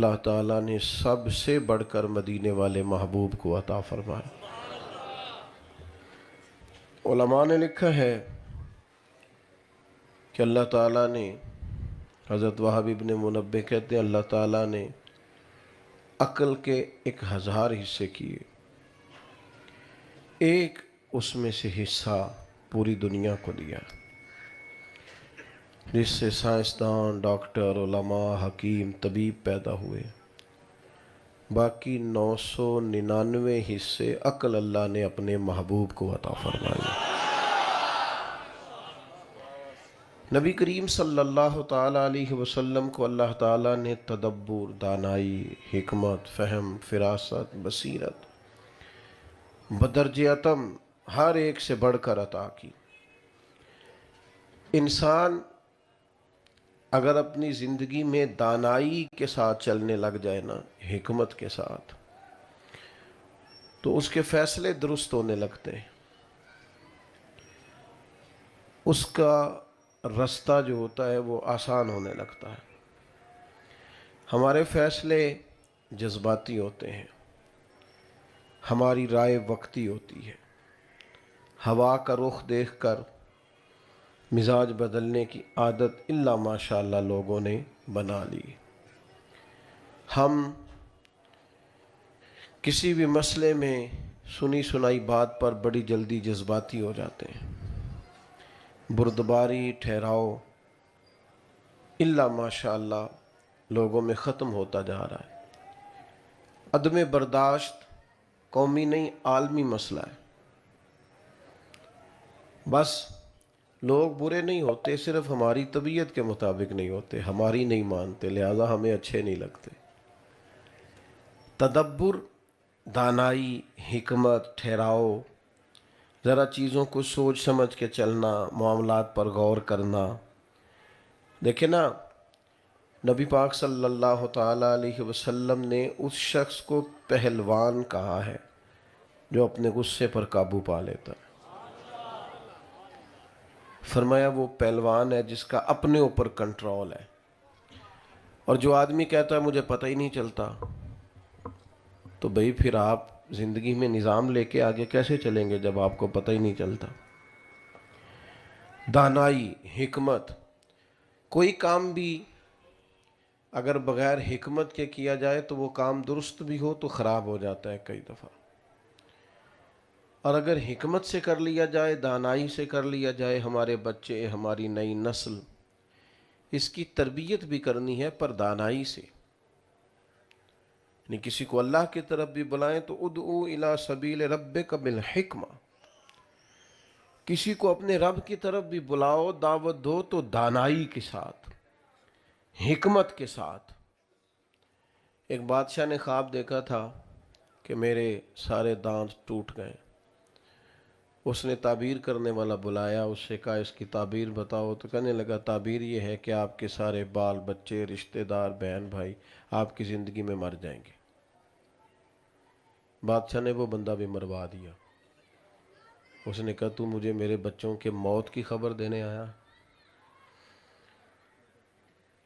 اللہ تعالیٰ نے سب سے بڑھ کر مدینے والے محبوب کو عطا فرمایا۔ علماء نے لکھا ہے کہ اللہ تعالیٰ نے، حضرت وہب ابن منبہ کہتے ہیں، اللہ تعالیٰ نے عقل کے 1000 حصے کیے، ایک اس میں سے حصہ پوری دنیا کو دیا، جس سے سائنسدان، ڈاکٹر، علماء، حکیم، طبیب پیدا ہوئے۔ باقی 999 حصے عقل اللہ نے اپنے محبوب کو عطا فرمائی۔ نبی کریم صلی اللہ تعالی علیہ وسلم کو اللہ تعالیٰ نے تدبر، دانائی، حکمت، فہم، فراست، بصیرت بدرجہ اتم ہر ایک سے بڑھ کر عطا کی۔ انسان اگر اپنی زندگی میں دانائی کے ساتھ چلنے لگ جائے نا، حکمت کے ساتھ، تو اس کے فیصلے درست ہونے لگتے ہیں، اس کا رستہ جو ہوتا ہے وہ آسان ہونے لگتا ہے۔ ہمارے فیصلے جذباتی ہوتے ہیں، ہماری رائے وقتی ہوتی ہے، ہوا کا رخ دیکھ کر مزاج بدلنے کی عادت الا ماشاءاللہ لوگوں نے بنا لی۔ ہم کسی بھی مسئلے میں سنی سنائی بات پر بڑی جلدی جذباتی ہو جاتے ہیں، بردباری، ٹھہراؤ الا ماشاءاللہ لوگوں میں ختم ہوتا جا رہا ہے۔ عدم برداشت قومی نہیں عالمی مسئلہ ہے۔ بس لوگ برے نہیں ہوتے، صرف ہماری طبیعت کے مطابق نہیں ہوتے، ہماری نہیں مانتے، لہذا ہمیں اچھے نہیں لگتے۔ تدبر، دانائی، حکمت، ٹھہراؤ، ذرا چیزوں کو سوچ سمجھ کے چلنا، معاملات پر غور کرنا۔ دیکھیں نا، نبی پاک صلی اللہ تعالی علیہ وسلم نے اس شخص کو پہلوان کہا ہے جو اپنے غصے پر قابو پا لیتا ہے۔ فرمایا وہ پہلوان ہے جس کا اپنے اوپر کنٹرول ہے۔ اور جو آدمی کہتا ہے مجھے پتہ ہی نہیں چلتا، تو بھئی پھر آپ زندگی میں نظام لے کے آگے کیسے چلیں گے جب آپ کو پتہ ہی نہیں چلتا؟ دانائی، حکمت، کوئی کام بھی اگر بغیر حکمت کے کیا جائے تو وہ کام درست بھی ہو تو خراب ہو جاتا ہے کئی دفعہ، اور اگر حکمت سے کر لیا جائے، دانائی سے کر لیا جائے، ہمارے بچے، ہماری نئی نسل، اس کی تربیت بھی کرنی ہے پر دانائی سے۔ یعنی کسی کو اللہ کی طرف بھی بلائیں تو ادعو الی سبیل ربک بالحکمہ، کسی کو اپنے رب کی طرف بھی بلاؤ، دعوت دو تو دانائی کے ساتھ، حکمت کے ساتھ۔ ایک بادشاہ نے خواب دیکھا تھا کہ میرے سارے دانت ٹوٹ گئے۔ اس نے تعبیر کرنے والا بلایا، اس سے کہا اس کی تعبیر بتاؤ، تو کہنے لگا تعبیر یہ ہے کہ آپ کے سارے بال بچے، رشتہ دار، بہن بھائی آپ کی زندگی میں مر جائیں گے۔ بادشاہ نے وہ بندہ بھی مروا دیا۔ اس نے کہا تو مجھے میرے بچوں کے موت کی خبر دینے آیا؟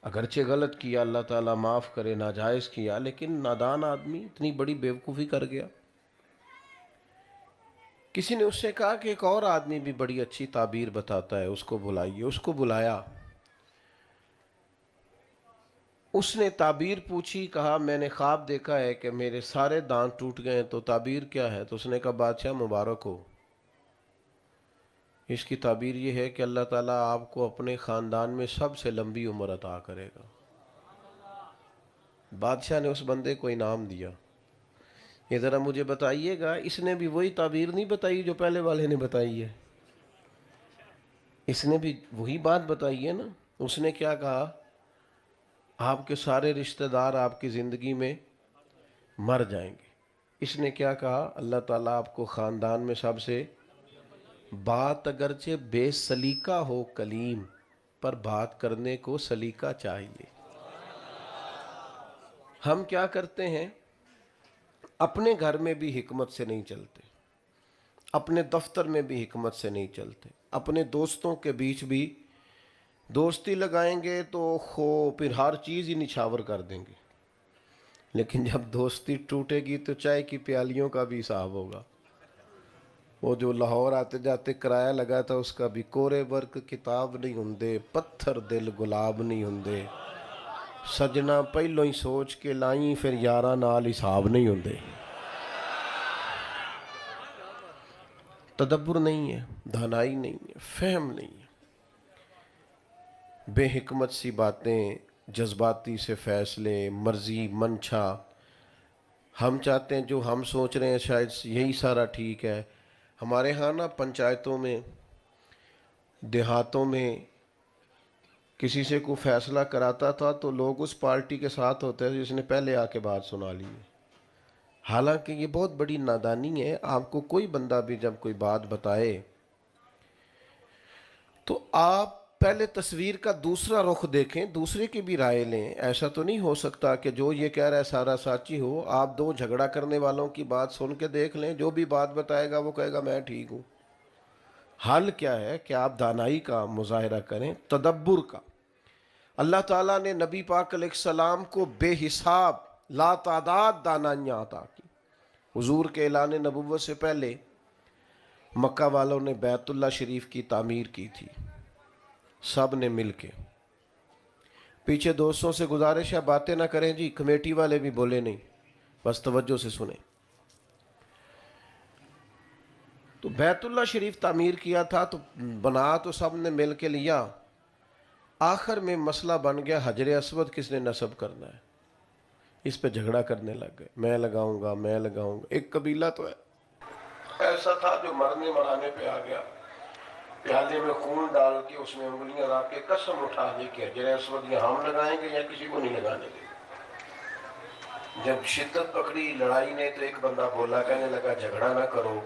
اگرچہ غلط کیا، اللہ تعالیٰ معاف کرے، ناجائز کیا، لیکن نادان آدمی اتنی بڑی بیوقوفی کر گیا۔ کسی نے اس سے کہا کہ ایک اور آدمی بھی بڑی اچھی تعبیر بتاتا ہے، اس کو بلائیے۔ اس کو بلایا، اس نے تعبیر پوچھی، کہا میں نے خواب دیکھا ہے کہ میرے سارے دانت ٹوٹ گئے ہیں، تو تعبیر کیا ہے؟ تو اس نے کہا بادشاہ مبارک ہو، اس کی تعبیر یہ ہے کہ اللہ تعالیٰ آپ کو اپنے خاندان میں سب سے لمبی عمر عطا کرے گا۔ بادشاہ نے اس بندے کو انعام دیا۔ یہ ذرا مجھے بتائیے گا، اس نے بھی وہی تعبیر نہیں بتائی جو پہلے والے نے بتائی ہے؟ اس نے بھی وہی بات بتائی ہے نا۔ اس نے کیا کہا؟ آپ کے سارے رشتہ دار آپ کی زندگی میں مر جائیں گے۔ اس نے کیا کہا؟ اللہ تعالیٰ آپ کو خاندان میں سب سے، بات اگرچہ بے سلیقہ ہو کلیم، پر بات کرنے کو سلیقہ چاہیے۔ ہم کیا کرتے ہیں؟ اپنے گھر میں بھی حکمت سے نہیں چلتے، اپنے دفتر میں بھی حکمت سے نہیں چلتے، اپنے دوستوں کے بیچ بھی دوستی لگائیں گے تو پھر ہر چیز ہی نچھاور کر دیں گے۔ لیکن جب دوستی ٹوٹے گی تو چائے کی پیالیوں کا بھی حساب ہوگا. وہ جو لاہور آتے جاتے کرایہ لگا تھا اس کا بھی کورے ورک کتاب نہیں ہوندے پتھر دل گلاب نہیں ہوندے سجنا پہلو ہی سوچ کے لائیں پھر یاراں نال حساب نہیں ہوندے. تدبر نہیں ہے، دانائی نہیں ہے، فہم نہیں ہے، بے حکمت سی باتیں، جذباتی سے فیصلے، مرضی منشا. ہم چاہتے ہیں جو ہم سوچ رہے ہیں شاید یہی سارا ٹھیک ہے. ہمارے ہاں نا پنچایتوں میں دیہاتوں میں کسی سے کوئی فیصلہ کراتا تھا تو لوگ اس پارٹی کے ساتھ ہوتے ہیں جس نے پہلے آ کے بات سنا لی ہے. حالانکہ یہ بہت بڑی نادانی ہے. آپ کو کوئی بندہ بھی جب کوئی بات بتائے تو آپ پہلے تصویر کا دوسرا رخ دیکھیں، دوسرے کی بھی رائے لیں. ایسا تو نہیں ہو سکتا کہ جو یہ کہہ رہا ہے سارا سچی ہو. آپ دو جھگڑا کرنے والوں کی بات سن کے دیکھ لیں، جو بھی بات بتائے گا وہ کہے گا میں ٹھیک ہوں. حل کیا ہے کہ آپ دانائی کا مظاہرہ کریں، تدبر کا. اللہ تعالیٰ نے نبی پاک علیہ السلام کو بے حساب لا تعداد دانائیاں عطا کی. حضور کے اعلان نبوت سے پہلے مکہ والوں نے بیت اللہ شریف کی تعمیر کی تھی، سب نے مل کے. پیچھے دوستوں سے گزارش ہے باتیں نہ کریں جی، کمیٹی والے بھی بولے نہیں، بس توجہ سے سنیں. تو بیت اللہ شریف تعمیر کیا تھا تو بنا تو سب نے مل کے لیا. آخر میں مسئلہ بن گیا حجر اسود کس نے نصب کرنا ہے. اس پہ جھگڑا کرنے لگ گئے، میں لگاؤں گا میں لگاؤں گا. ایک قبیلہ تو ہے ایسا تھا جو مرنے مرانے پہ آ گیا، پیالے میں خون ڈال کے اس میں انگلیاں رکھ کے قسم اٹھا دی کہ حجر اسود یا ہم لگائیں گے یا کسی کو نہیں لگانے دیں. جب شدت پکڑی لڑائی نے تو ایک بندہ بولا، کہنے لگا جھگڑا نہ کرو،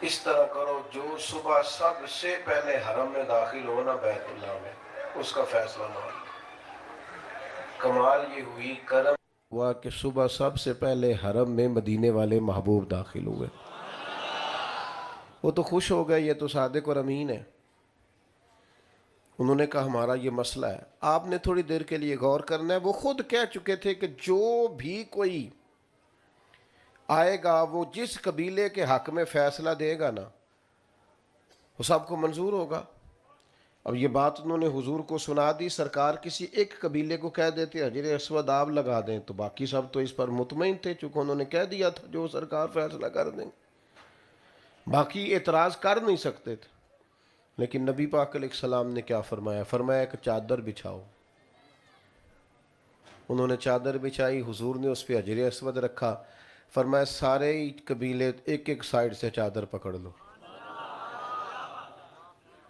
اس طرح کرو جو صبح سب سے پہلے حرم میں داخل ہونا بیت اللہ میں اس کا فیصلہ مان لو. کمال یہ ہوئی، کرم ہوا کہ صبح سب سے پہلے حرم میں مدینے والے محبوب داخل ہوئے. وہ تو خوش ہو گئے، یہ تو صادق اور امین ہے. انہوں نے کہا ہمارا یہ مسئلہ ہے، آپ نے تھوڑی دیر کے لیے غور کرنا ہے. وہ خود کہہ چکے تھے کہ جو بھی کوئی آئے گا وہ جس قبیلے کے حق میں فیصلہ دے گا نا وہ سب کو منظور ہوگا. اب یہ بات انہوں نے حضور کو سنا دی. سرکار کسی ایک قبیلے کو کہہ دیتے حجر اسود آپ لگا دیں تو باقی سب تو اس پر مطمئن تھے، چونکہ انہوں نے کہہ دیا تھا جو سرکار فیصلہ کر دیں. باقی اعتراض کر نہیں سکتے تھے. لیکن نبی پاک علیہ السلام نے کیا فرمایا؟ فرمایا کہ چادر بچھاؤ. انہوں نے چادر بچھائی، حضور نے اس پہ حجر اسود رکھا. فرمایا سارے قبیلے ایک ایک سائیڈ سے چادر پکڑ لو.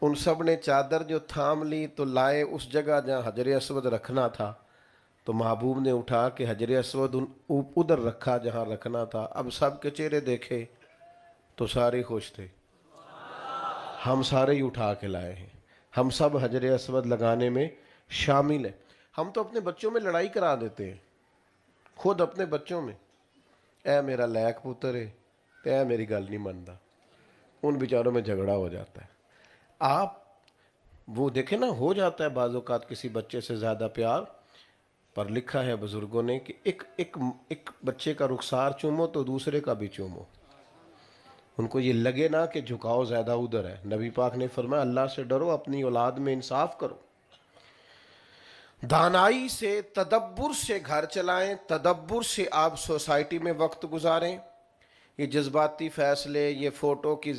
ان سب نے چادر جو تھام لی تو لائے اس جگہ جہاں حجر اسود رکھنا تھا. تو محبوب نے اٹھا کے حجر اسود ادھر رکھا جہاں رکھنا تھا. اب سب کے چہرے دیکھے تو سارے خوش تھے. ہم سارے ہی اٹھا کے لائے ہیں، ہم سب حجر اسود لگانے میں شامل ہیں. ہم تو اپنے بچوں میں لڑائی کرا دیتے ہیں، خود اپنے بچوں میں. اے میرا لیک پتر ہے تے اے میری گل نہیں منتا. ان بیچاروں میں جھگڑا ہو جاتا ہے. آپ وہ دیکھیں نا، ہو جاتا ہے بعض اوقات کسی بچے سے زیادہ پیار، پر لکھا ہے بزرگوں نے کہ ایک بچے کا رخسار چومو تو دوسرے کا بھی چومو. ان کو یہ لگے نا کہ جھکاؤ زیادہ ادھر ہے. نبی پاک نے فرمایا اللہ سے ڈرو، اپنی اولاد میں انصاف کرو. دانائی سے، تدبر سے گھر چلائیں، تدبر سے آپ سوسائٹی میں وقت گزاریں. یہ جذباتی فیصلے، یہ فوٹو کی